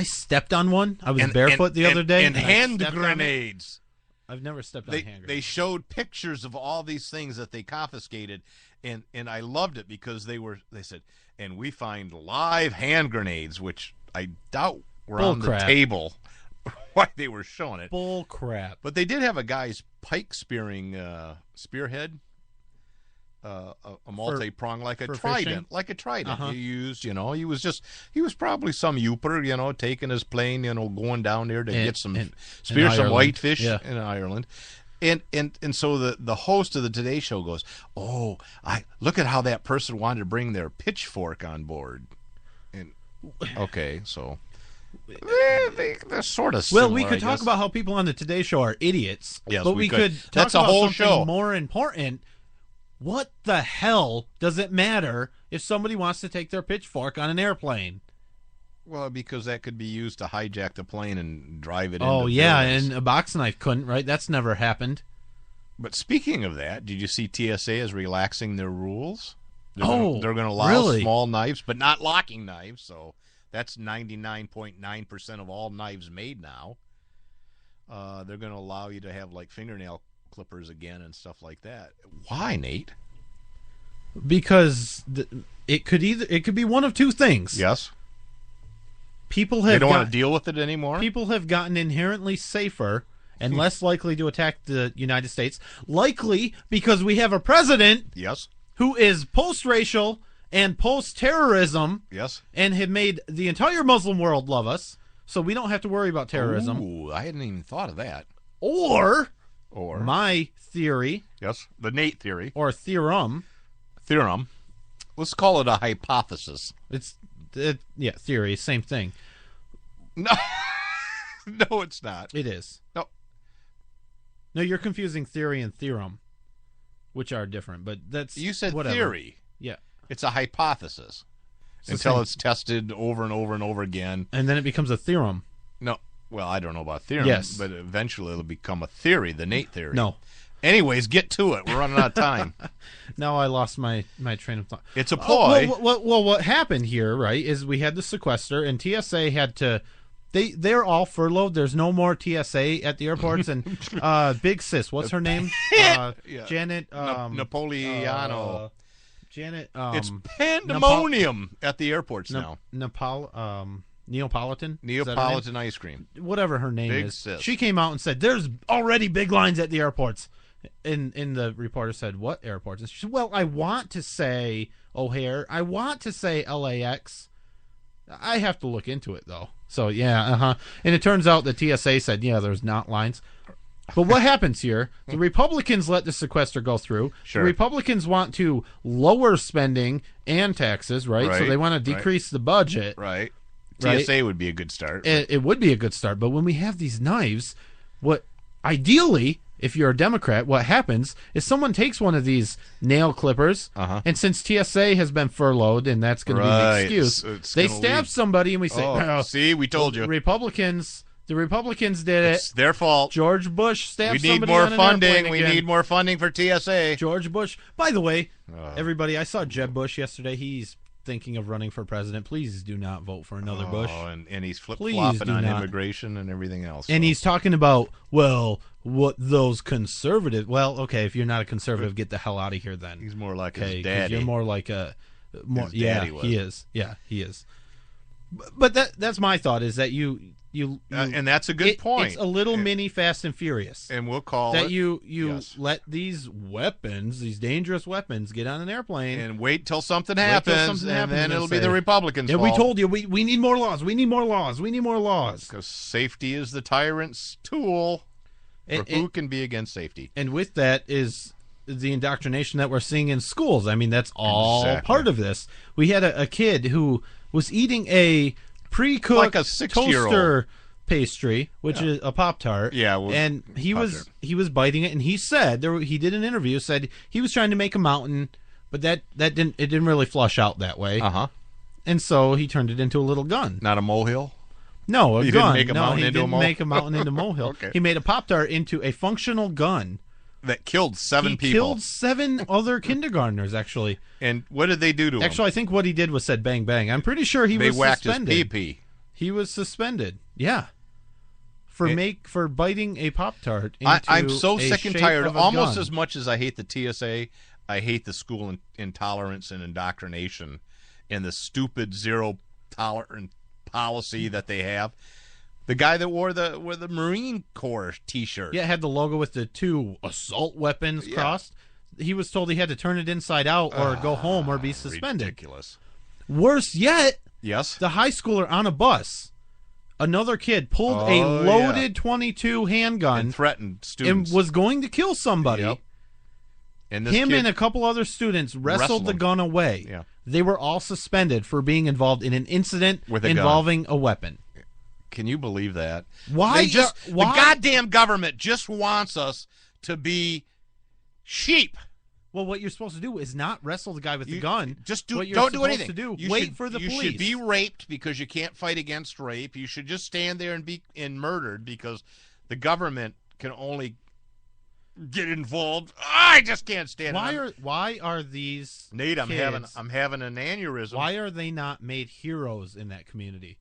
stepped on one. I was barefoot the other day. And hand grenades. I've never stepped on hand grenades. They showed pictures of all these things that they confiscated, and I loved it because they said, and we find live hand grenades, which I doubt were on the table why they were showing it. Bull crap. But they did have a guy's pike spearing spearhead. A multi-prong like a trident, fishing? like a trident. He used, he was probably some youper, taking his plane, going down there to get some spear some whitefish in Ireland. And so the host of the Today Show goes, "Oh, look at how that person wanted to bring their pitchfork on board." And okay, so they're sort of similar, well, we could talk about how people on the Today Show are idiots. Yes, but we could talk That's about a whole something show. More important. What the hell does it matter if somebody wants to take their pitchfork on an airplane? Well, because that could be used to hijack the plane and drive it into buildings. And and a box knife couldn't, right? That's never happened. But speaking of that, did you see TSA is relaxing their rules? They're going to allow really? Small knives, but not locking knives, so that's 99.9% of all knives made now. They're going to allow you to have, like, fingernail clippers again and stuff like that. Why, Nate? Because it could be one of two things. Yes. They don't want to deal with it anymore. People have gotten inherently safer and less likely to attack the United States. Likely because we have a president. Yes. Who is post-racial and post-terrorism. Yes. And have made the entire Muslim world love us, so we don't have to worry about terrorism. Ooh, I hadn't even thought of that. Or my theory. Yes, the Nate theory. Or theorem. Let's call it a hypothesis. Theory, same thing. No, no, it's not. It is. No, you're confusing theory and theorem, which are different. But that's you said whatever. Theory. Yeah, it's a hypothesis until it's tested over and over and over again, and then it becomes a theorem. No. Well, I don't know about theorem, yes. But eventually it'll become a theory, the Nate theory. No. Anyways, get to it. We're running out of time. Now I lost my train of thought. It's a ploy. Well, what happened here, right, is we had the sequester, and TSA had to... They're all furloughed. There's no more TSA at the airports. And Big Sis, what's her name? Janet... Napoleano. Janet... it's pandemonium at the airports now. Neapolitan ice cream. Whatever her name Big is. Sis. She came out and said, there's already big lines at the airports. And the reporter said, what airports? And she said, well, I want to say O'Hare. I want to say LAX. I have to look into it, though. So, yeah, And it turns out the TSA said, yeah, there's not lines. But what happens here? The Republicans let the sequester go through. Sure. The Republicans want to lower spending and taxes, right? So they want to decrease the budget. Right. Right? TSA would be a good start. It would be a good start. But when we have these knives, ideally, if you're a Democrat, what happens is someone takes one of these nail clippers, and since TSA has been furloughed, and that's going to be the excuse, they stab somebody, and we say, see, we told you. The Republicans did it. It's their fault. George Bush stabbed somebody. We need more on an funding. airplane We again. need more funding for TSA. George Bush. By the way, everybody, I saw Jeb Bush yesterday. He's thinking of running for president, please do not vote for another Bush. And he's flip-flopping on immigration and everything else. And he's talking about, well, what those conservatives... Well, okay, if you're not a conservative, get the hell out of here then. He's more like his daddy. You're more like a... His daddy was. He is. Yeah, he is. But that's my thought, is that you and that's a good point. It's a little mini Fast and Furious. And we'll call that it... you let these weapons, these dangerous weapons, get on an airplane. And wait till something happens, and then it'll be the Republicans' fault. We told you, we need more laws. We need more laws. We need more laws. Because safety is the tyrant's tool. Who can be against safety? And with that is the indoctrination that we're seeing in schools. I mean, that's all part of this. We had a kid who was eating a pre-cooked like a 6-year-old toaster pastry, which is a Pop-Tart. Yeah, and he was biting it, and he said he did an interview, said he was trying to make a mountain, but it didn't really flush out that way. And so he turned it into a little gun. Not a molehill? No, a gun. He didn't make a mountain into a molehill. Make a mountain into a molehill. Okay. He made a Pop-Tart into a functional gun that killed 7 people. He killed 7 other kindergartners, actually. And what did they do to him? Actually, I think what he did was said bang bang. I'm pretty sure they was whacked suspended. his pee-pee. He was suspended. Yeah. For biting a Pop-Tart into I'm so sick and tired. Almost gun. As much as I hate the TSA, I hate the school intolerance and indoctrination and the stupid zero tolerance policy that they have. The guy that wore the Marine Corps T-shirt. Yeah, it had the logo with the 2 assault weapons crossed. He was told he had to turn it inside out or go home or be suspended. Ridiculous. Worse yet, yes, the high schooler on a bus, another kid pulled a loaded .22 handgun and threatened students and was going to kill somebody. Yep. And him and a couple other students wrestled the gun away. Yeah. They were all suspended for being involved in an incident involving a weapon. Can you believe that? Why? The goddamn government just wants us to be sheep. Well, what you're supposed to do is not wrestle the guy with the gun. Just don't do anything. Wait for the police. You should be raped because you can't fight against rape. You should just stand there and be murdered because the government can only get involved. I just can't stand it. Why are these Nate? kids, I'm having an aneurysm. Why are they not made heroes in that community?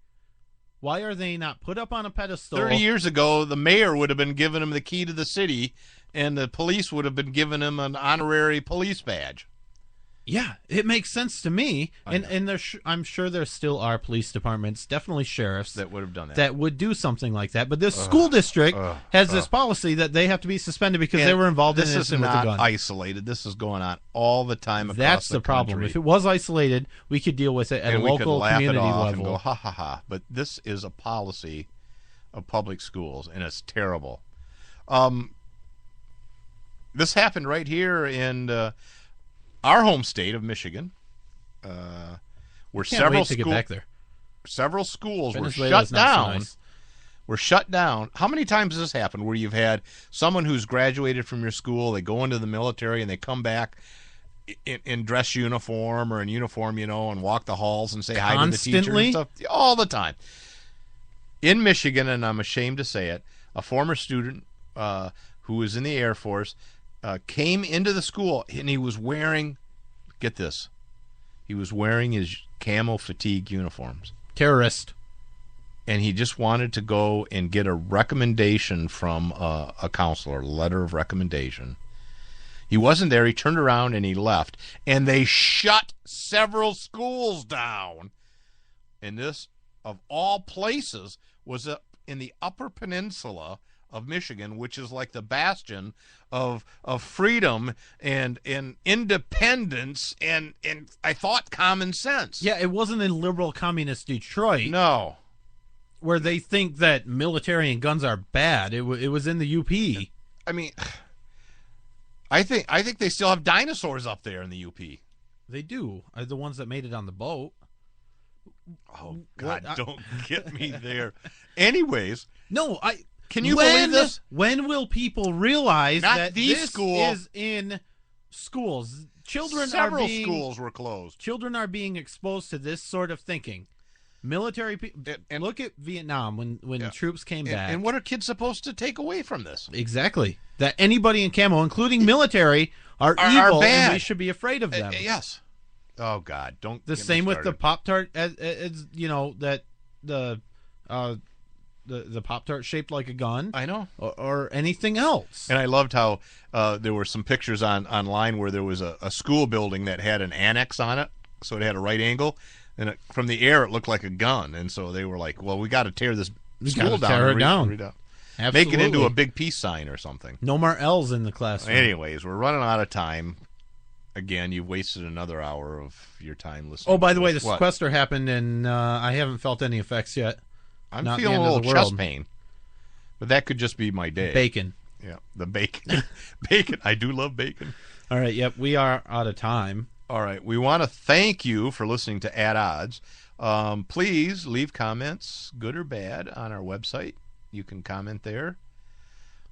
Why are they not put up on a pedestal? 30 years ago, the mayor would have been giving him the key to the city, and the police would have been giving him an honorary police badge. Yeah, it makes sense to me. And I'm sure there still are police departments, definitely sheriffs, that would have done that. That would do something like that. But this school district has this policy that they have to be suspended because they were involved in an incident with a gun. This is not isolated. This is going on all the time across That's the problem. country. If it was isolated, we could deal with it at a local community level. And go, ha, ha, ha. But this is a policy of public schools, and it's terrible. This happened right here in our home state of Michigan, where several schools were shut down. Were shut down. How many times has this happened where you've had someone who's graduated from your school, they go into the military and they come back in dress uniform or in uniform, and walk the halls and say hi to the teacher and stuff all the time. In Michigan, and I'm ashamed to say it, a former student who was in the Air Force came into the school, and he was wearing, get this, he was wearing his camo fatigue uniforms. Terrorist. And he just wanted to go and get a recommendation from a counselor, a letter of recommendation. He wasn't there. He turned around and he left. And they shut several schools down. And this, of all places, was in the Upper Peninsula of Michigan, which is like the bastion of freedom and independence and I thought common sense. Yeah, it wasn't in liberal communist Detroit. No. Where they think that military and guns are bad. It was in the UP. I mean, I think they still have dinosaurs up there in the UP. They do. The ones that made it on the boat. Oh God, don't get me there. Anyways, no, can you believe this? When will people realize that this is in schools? Several schools were closed. Children are being exposed to this sort of thinking. Military people, and look at Vietnam when troops came back. And what are kids supposed to take away from this? Exactly. That anybody in camo, including military, are evil bad. and we should be afraid of them. Yes. Oh God, don't. The same with the Pop-Tart, as you know, that the Pop-Tart shaped like a gun. I know, or anything else. And I loved how there were some pictures online where there was a school building that had an annex on it, so it had a right angle, and from the air it looked like a gun, and so they were like, "Well, we got to tear this school down, tear it down, make it into a big peace sign or something." No more L's in the classroom. Anyways, we're running out of time. Again, you've wasted another hour of your time listening. Oh, by the way, the sequester happened, and I haven't felt any effects yet. I'm feeling a little chest pain, but that could just be my day. Bacon. Yeah, the bacon. Bacon. I do love bacon. All right, yep, we are out of time. All right, we want to thank you for listening to At Odds. Please leave comments, good or bad, on our website. You can comment there.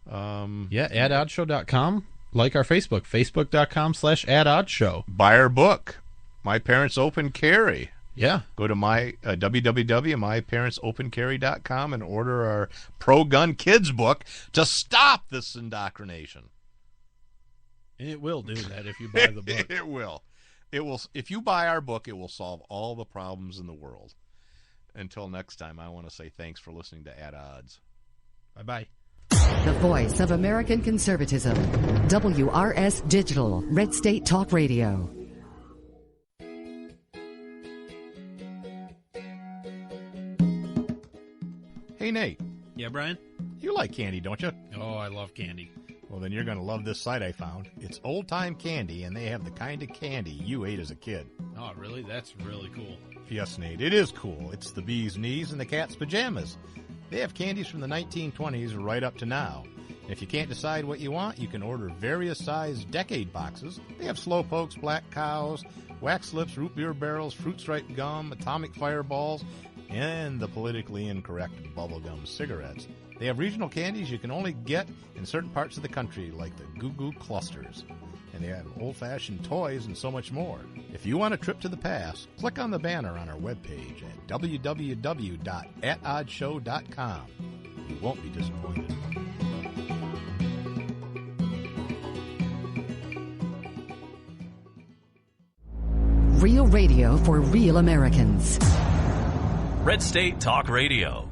AtOddsShow.com. Like our Facebook, facebook.com/AtOddsShow. Buy our book, My Parents Open Carry. Yeah. Go to www.myparentsopencarry.com and order our pro-gun kids book to stop this indoctrination. And it will do that if you buy the book. It will. It will. If you buy our book, it will solve all the problems in the world. Until next time, I want to say thanks for listening to At Odds. Bye-bye. The voice of American conservatism. WRS Digital, Red State Talk Radio. Hey, Nate. Yeah, Brian? You like candy, don't you? Oh, I love candy. Well, then you're going to love this site I found. It's Old Time Candy, and they have the kind of candy you ate as a kid. Oh, really? That's really cool. Yes, Nate, it is cool. It's the bee's knees and the cat's pajamas. They have candies from the 1920s right up to now. If you can't decide what you want, you can order various sized decade boxes. They have slow pokes, black cows, wax lips, root beer barrels, fruit stripe gum, atomic fireballs, and the politically incorrect bubblegum cigarettes. They have regional candies you can only get in certain parts of the country, like the Goo Goo Clusters. And they have old-fashioned toys and so much more. If you want a trip to the past, click on the banner on our webpage at www.atoddshow.com. You won't be disappointed. Real radio for real Americans. Red State Talk Radio.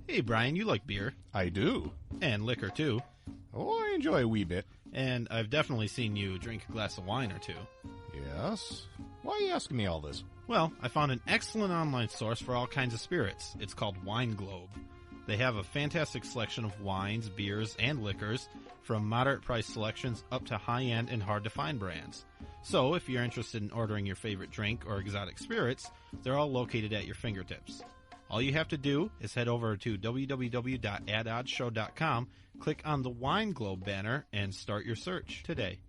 Hey, Brian, you like beer. I do. And liquor, too. Oh, I enjoy a wee bit. And I've definitely seen you drink a glass of wine or two. Yes? Why are you asking me all this? Well, I found an excellent online source for all kinds of spirits. It's called Wine Globe. They have a fantastic selection of wines, beers, and liquors, from moderate price selections up to high-end and hard-to-find brands. So, if you're interested in ordering your favorite drink or exotic spirits, they're all located at your fingertips. All you have to do is head over to www.atoddshow.com, click on the Wine Globe banner, and start your search today.